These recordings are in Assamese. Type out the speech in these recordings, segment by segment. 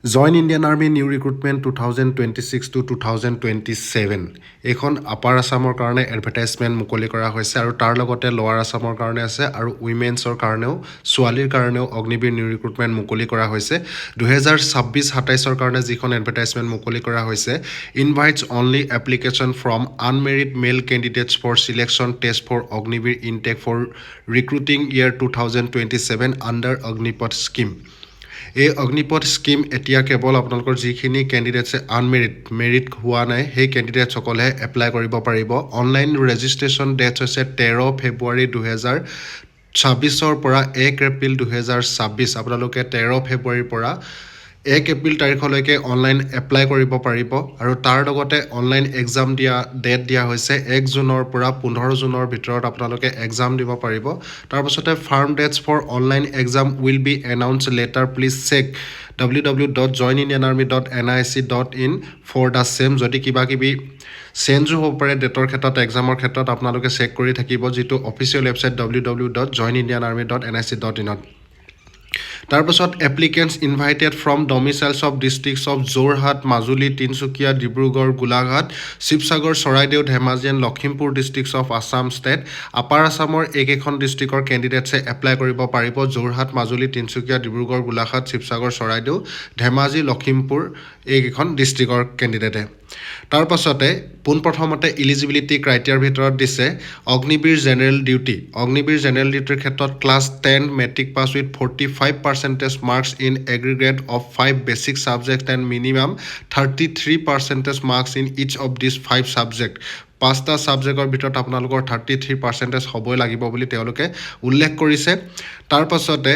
Join Indian army new recruitment 2026 to 2027 এইখন আপাৰ আছামৰ কাৰণে এডভাৰটাইজমেণ্ট মুকলি কৰা হৈছে আৰু তাৰ লগতে লোৱাৰ আছামৰ কাৰণে আছে আৰু উইমেন্সৰ কাৰণেও ছোৱালীৰ কাৰণেও অগ্নিবীৰ নিউ ৰিক্ৰুটমেণ্ট মুকলি কৰা হৈছে 2026-27ৰ কাৰণে যিখন এডভাৰটাইজমেণ্ট মুকলি কৰা হৈছে invites only application from unmarried male candidates for selection test for Agniveer intake for recruiting year 2027 under Agnipath scheme এই অগ্নিপথ স্কিম এতিয়া কেৱল আপোনালোকৰ যিখিনি কেণ্ডিডেটছে মেৰিট হোৱা নাই সেই কেণ্ডিডেটসকলেহে এপ্লাই কৰিব পাৰিব অনলাইন ৰেজিষ্ট্ৰেশ্যন ডেট হৈছে 13 ফেব্ৰুৱাৰী 2026 পৰা 1 এপ্ৰিল 2026 আপোনালোকে 13 ফেব্ৰুৱাৰীৰ পৰা 1 এপ্ৰিল তাৰিখলৈকে অনলাইন এপ্লাই কৰিব পাৰিব আৰু তাৰ লগতে অনলাইন এক্সাম ডেট দিয়া হৈছে 1 জুনৰ পৰা 15 জুনৰ ভিতৰত আপোনালোকে এক্সাম দিব পাৰিব তাৰপাছতে firm dates for online exam will be announce later please check www.joinindianarmy.nic.in for the same যদি কিবাকিবি চেঞ্জো হ'ব পাৰে ডেটৰ ক্ষেত্ৰত এক্সামৰ ক্ষেত্ৰত আপোনালোকে চেক কৰি থাকিব যিটো অফিচিয়েল ৱেবছাইট www.joinindianarmy.nic.in তাৰপাছত applicants invited from domiciles of districts of Jorhat Majuli Tinsukia Dibrugarh Golaghat Sivasagar Charaideo Dhemaji and Lakhimpur districts of Assam state upper আছামৰ এইকেইখন ডিষ্ট্ৰিক্টৰ কেণ্ডিডেটছে এপ্লাই কৰিব পাৰিব যোৰহাট মাজুলী তিনচুকীয়া ডিব্ৰুগড় গোলাঘাট শিৱসাগৰ চৰাইদেউ ধেমাজি লখিমপুৰ এইকেইখন ডিষ্ট্ৰিক্টৰ কেণ্ডিডেটে তাৰপাছতে পোনপ্ৰথমতে ইলিজিবিলিটি ক্ৰাইটেৰিয়াৰ ভিতৰত দিছে অগ্নিবীৰ জেনেৰেল ডিউটিৰ ক্ষেত্ৰত class 10 matric pass with 45% marks in aggregate of 5 basic subject and minimum 33% marks in each of this 5 subject 5টা ছাবজেক্টৰ ভিতৰত আপোনালোকৰ 33% হ'বই লাগিব বুলি তেওঁলোকে উল্লেখ কৰিছে তাৰপাছতে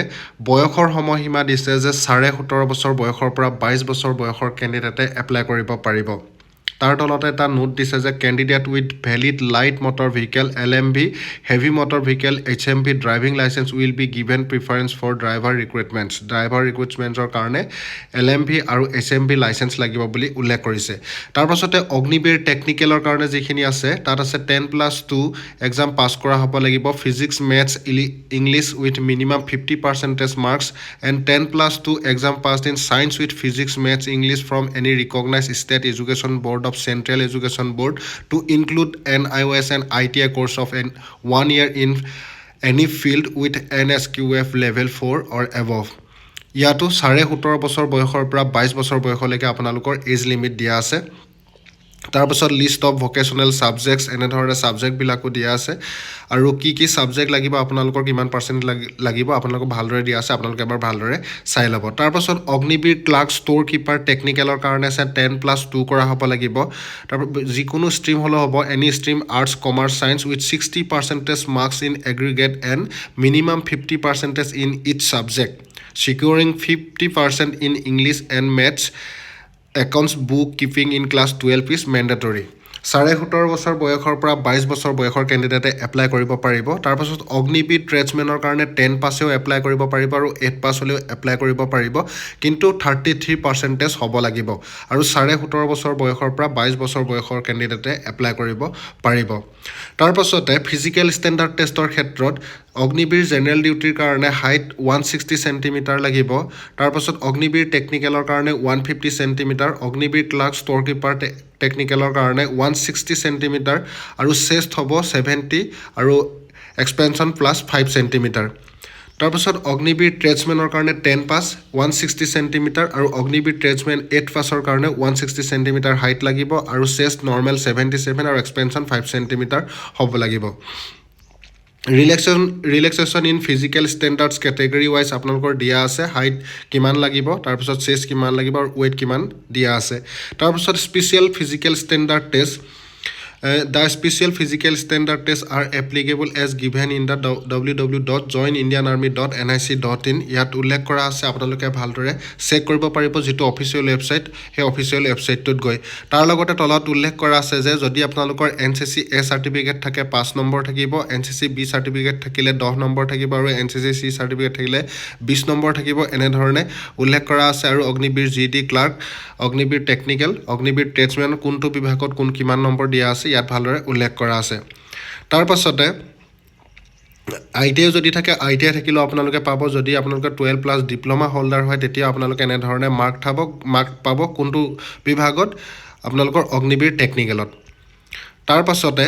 বয়সৰ সময়সীমা দিছে যে 17.5 বছৰ বয়সৰ পৰা 22 বছৰ বয়সৰ কেণ্ডিডেটে এপ্লাই কৰিব পাৰিব তাৰ তলতে এটা নোট দিছে যে candidate with valid light motor vehicle LMV heavy motor vehicle HMV driving licence will be given preference for driver ৰিক্ৰুটমেণ্টছৰ কাৰণে LMV আৰু HMV লাইচেন্স লাগিব বুলি উল্লেখ কৰিছে তাৰপাছতে অগ্নিবীৰ টেকনিকেলৰ কাৰণে যিখিনি আছে তাত আছে 10+2 এক্সাম পাছ কৰা হ'ব লাগিব physics maths English with minimum 50% marks and 10+2 exam passed in science with physics maths English from any recognised state education board of Central Education Board to include NIOS and ITI course of 1 year in any field with NSQF level 4 or above. ইয়াতো 17.5 বছৰ বয়সৰ পৰা 22 বছৰ বয়সলৈকে আপোনালোকৰ এজ লিমিট দিয়া আছে তাৰপাছত লিষ্ট অফ ভকেশ্যনেল ছাবজেক্টছ এনেধৰণে ছাবজেক্টবিলাকো দিয়া আছে আৰু কি ছাবজেক্ট লাগিব আপোনালোকৰ কিমান পাৰ্চেণ্ট লাগিব আপোনালোকক ভালদৰে দিয়া আছে আপোনালোকে এবাৰ ভালদৰে চাই ল'ব তাৰপাছত অগ্নিবীৰ ক্লাৰ্ক ষ্ট'ৰ কিপাৰ টেকনিকেলৰ কাৰণে আছে 10+2 কৰা হ'ব লাগিব তাৰপৰা যিকোনো ষ্ট্ৰীম হ'লেও হ'ব any stream arts commerce science with 60% marks in aggregate and minimum 50% in each subject securing 50% in English and Maths accounts book keeping in class 12 is mandatory 17.5 বছৰ বয়সৰ পৰা 22 বছৰ বয়সৰ কেণ্ডিডেটে এপ্লাই কৰিব পাৰিব তাৰপাছত অগ্নিবীৰ ট্ৰেডছমেনৰ কাৰণে 10 পাছেও এপ্লাই কৰিব পাৰিব আৰু 8 পাছ হ'লেও এপ্লাই কৰিব পাৰিব কিন্তু 33% হ'ব লাগিব আৰু 17.5 বছৰ বয়সৰ পৰা 22 বছৰ বয়সৰ কেণ্ডিডেটে এপ্লাই কৰিব পাৰিব তাৰপাছতে ফিজিকেল ষ্টেণ্ডাৰ্ড টেষ্টৰ ক্ষেত্ৰত অগ্নিবীৰ জেনেৰেল ডিউটিৰ কাৰণে হাইট 160 চেণ্টিমিটাৰ লাগিব তাৰপাছত অগ্নিবীৰ টেকনিকেলৰ কাৰণে 150 centimetre Agniveer clerk store keeper টেকনিকেলৰ কাৰণে 160 চেণ্টিমিটাৰ আৰু চেষ্ট হ'ব 70 আৰু এক্সপেনশ্যন প্লাছ 5 চেণ্টিমিটাৰ তাৰপাছত অগ্নিবীৰ ট্ৰেডছমেনৰ কাৰণে 10 পাছ 160 চেণ্টিমিটাৰ আৰু অগ্নিবীৰ ট্ৰেডছমেন 8 পাছৰ কাৰণে 160 চেণ্টিমিটাৰ হাইট লাগিব আৰু চেষ্ট নৰ্মেল 77 আৰু এক্সপেনশ্যন 5 চেণ্টিমিটাৰ হ'ব লাগিব relaxation in physical standards category wise আপোনালোকৰ দিয়া আছে হাইট কিমান লাগিব তাৰপিছত চেষ্ট কিমান লাগিব আৰু ৱেইট কিমান দিয়া আছে তাৰপিছত special physical standard test The special physical standard tests are applicable as given in the www.joinindianarmy.nic.in ইয়াত উল্লেখ কৰা আছে আপোনালোকে ভালদৰে চেক কৰিব পাৰিব যেটো অফিচিয়েল ৱেবছাইট হে অফিচিয়েল ৱেবছাইটটোত গৈ তাৰ লগতে তলত উল্লেখ কৰা আছে যে যদি আপোনালোকৰ NCC A সাৰ্টিফিকেট থাকে 5 নম্বৰ থাকিব NCC B সাৰ্টিফিকেট থাকিলে 10 নম্বৰ থাকিব আৰু NCC C সাৰ্টিফিকেট থাকিলে 20 নম্বৰ থাকিব এনে ধৰণে উল্লেখ কৰা আছে আৰু Agniveer GD clerk Agniveer technical Agniveer tradesmen কোনটো বিভাগত কোন কিমান নম্বৰ দিয়া আছে ইয়াত ভালদৰে উল্লেখ কৰা আছে তাৰ পাছতে ITI যদি থাকে ITI থাকিলেও আপোনালোকে পাব যদি আপোনালোকে 12+ ডিপ্ল'মা হোল্ডাৰ হয় তেতিয়া আপোনালোকে এনেধৰণে মাৰ্ক পাব কোনটো বিভাগত আপোনালোকৰ অগ্নিবীৰ টেকনিকেলত তাৰ পাছতে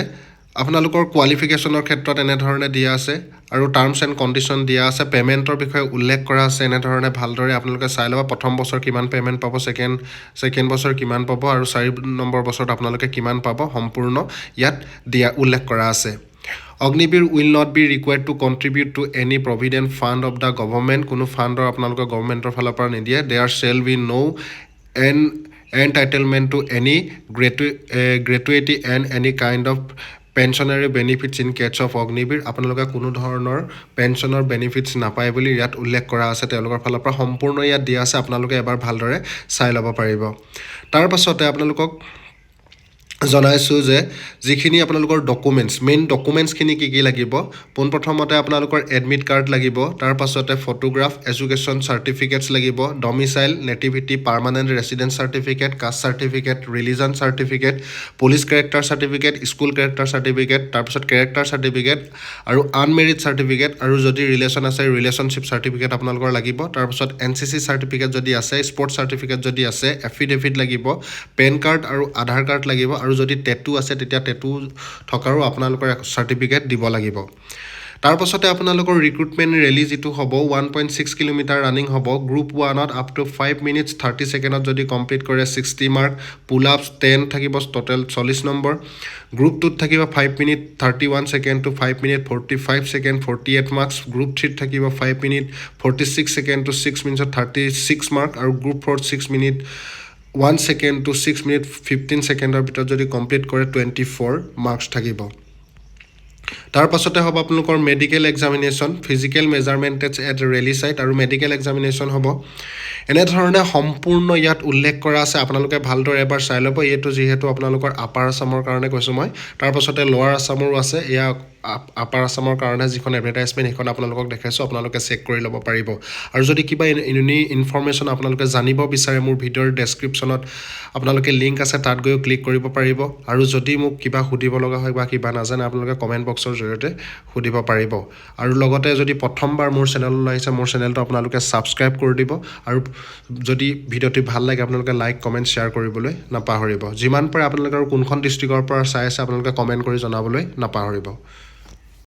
আপোনালোকৰ কোৱালিফিকেশ্যনৰ ক্ষেত্ৰত এনেধৰণে দিয়া আছে আৰু টাৰ্মছ এণ্ড কণ্ডিশ্যন দিয়া আছে পে'মেণ্টৰ বিষয়ে উল্লেখ কৰা আছে এনেধৰণে ভালদৰে আপোনালোকে চাই ল'ব প্ৰথম বছৰ কিমান পে'মেণ্ট পাব ছেকেণ্ড বছৰ কিমান পাব আৰু 4 নম্বৰ বছৰত আপোনালোকে কিমান পাব সম্পূৰ্ণ ইয়াত উল্লেখ কৰা আছে Agniveer will not be required to contribute to any provident fund of the government কোনো ফাণ্ডৰ আপোনালোকৰ গভৰ্ণমেণ্টৰ ফালৰ পৰা নিদিয়ে there shall be entitlement to any gratuity and any kind of pensionary benefits in case of Agniveer আপোনালোকে কোনো ধৰণৰ পেঞ্চনৰ বেনিফিটছ নাপায় বুলি ইয়াত উল্লেখ কৰা আছে তেওঁলোকৰ ফালৰ পৰা সম্পূৰ্ণ ইয়াত দিয়া আছে আপোনালোকে এবাৰ ভালদৰে চাই ল'ব পাৰিব তাৰ পাছতে আপোনালোকক জনাইছোঁ যে যিখিনি আপোনালোকৰ মেইন ডকুমেণ্টছখিনি কি লাগিব পোনপ্ৰথমতে আপোনালোকৰ এডমিট কাৰ্ড লাগিব তাৰ পাছতে ফটোগ্ৰাফ এডুকেশ্যন চাৰ্টিফিকেটছ লাগিব domicile nativity permanent residence certificate caste certificate religion certificate police character certificate school character certificate তাৰপিছত কেৰেক্টাৰ চাৰ্টিফিকেট আৰু আনমেৰিড চাৰ্টিফিকেট আৰু যদি ৰিলেশ্যন আছে ৰিলেশ্যনশ্বিপ চাৰ্টিফিকেট আপোনালোকৰ লাগিব তাৰপিছত NCC চাৰ্টিফিকেট যদি আছে স্পৰ্টছ চাৰ্টিফিকেট যদি আছে এফিডেভিট লাগিব পেন কাৰ্ড আৰু আধাৰ কাৰ্ড লাগিব আৰু যদি টেটু আছে তেতিয়া টেটু থকাৰো আপোনালোকৰ চাৰ্টিফিকেট দিব লাগিব তাৰ পাছতে আপোনালোকৰ ৰিক্ৰুটমেণ্ট ৰেলী যিটো হ'ব 1.6 কিলোমিটাৰ ৰানিং হ'ব গ্ৰুপ 1ত আপ টু 5 মিনিটছ 30 ছেকেণ্ডত যদি কমপ্লিট কৰে 60 মাৰ্ক পুল আপছ 10 থাকিব টোটেল 40 নম্বৰ গ্ৰুপ 2ত থাকিব 5 minute 31 second to 5 minute 45 second 48 marks group 3ত থাকিব 5 মিনিট 46 ছেকেণ্ড টু 6 মিনিটত 36 মাৰ্ক আৰু গ্ৰুপ 4ত 6 মিনিট 1 ছেকেণ্ড টু 6 মিনিট 15 ছেকেণ্ডৰ ভিতৰত যদি কমপ্লিট কৰে 24 মাৰ্কছ থাকিব তাৰ পাছতে হ'ব আপোনালোকৰ medical examination physical measurement test at rally site আৰু মেডিকেল এক্সামিনেশ্যন হ'ব এনেধৰণে সম্পূৰ্ণ ইয়াত উল্লেখ কৰা আছে আপোনালোকে ভালদৰে এবাৰ চাই ল'ব এইটো যিহেতু আপোনালোকৰ আপাৰ আছামৰ কাৰণে কৈছোঁ মই তাৰ পাছতে লোৱাৰ আছামৰো আছে এয়া আপাৰ আছামৰ কাৰণে যিখন এডভাৰটাইজমেণ্ট সেইখন আপোনালোকক দেখাইছোঁ আপোনালোকে চেক কৰি ল'ব পাৰিব আৰু যদি কিবা এনি ইনফৰ্মেশ্যন আপোনালোকে জানিব বিচাৰে মোৰ ভিডিঅ'ৰ ডেছক্ৰিপশ্যনত আপোনালোকে লিংক আছে তাত গৈও ক্লিক কৰিব পাৰিব আৰু যদি মোক কিবা সুধিব লগা হয় বা কিবা নাজানে আপোনালোকে কমেণ্ট বক্সৰ জৰিয়তে সুধিব পাৰিব আৰু লগতে যদি প্ৰথমবাৰ মোৰ চেনেললৈ আহিছে মোৰ চেনেলটো আপোনালোকে ছাবস্ক্ৰাইব কৰি দিব আৰু যদি ভিডিঅ'টি ভাল লাগে আপোনালোকে লাইক কমেণ্ট শ্বেয়াৰ কৰিবলৈ নাপাহৰিব যিমান পাৰে আপোনালোকে আৰু কোনখন ডিষ্ট্ৰিক্টৰ পৰা চাই আছে আপোনালোকে কমেণ্ট কৰি জনাবলৈ নাপাহৰিব